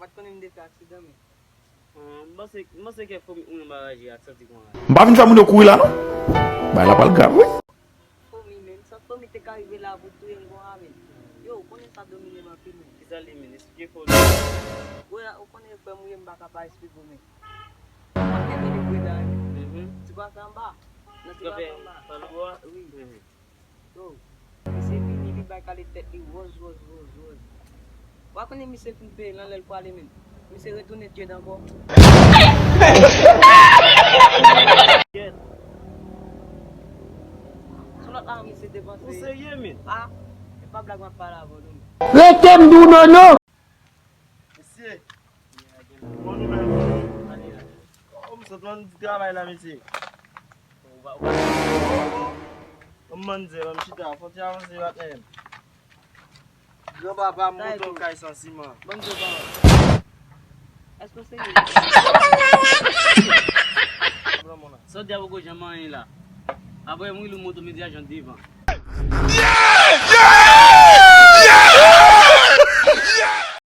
Wat kon him de accident me? Mose ke fo un barrage Atlantic one. Mba vin fami nou kou la non? Ba la pal gav, oui. For me men, sa for me te ka arrive la pour tout yon amen. Yo, konen sa domine ma pi men. Kisa li men, explique for. O konen pe mou yon baka pa explique pour me. Ate men yon kweda yon. Tu kwa kamba? Non tu kwa kamba? Falwa? Oui. Yo, se fini li bay kale tet li rose. Wa konen mi se fin pe lan lel kwa le men. Mi se retourne Dieu d'encore. Get. Son lot an mi se depanse. Ou sérieux men? Ah, e pa blag man pala avon nou. Retem dou nono. Monsieur. Mon numéro. Allez là. Comme ça ton travail là monsieur. On va manger, on va chita, faut avancer matin. Grand papa moto kay sans ciment. Bon Dieu ba. Est-ce que c'est So dia go jaman là. Après moi le moto me dit agent devant.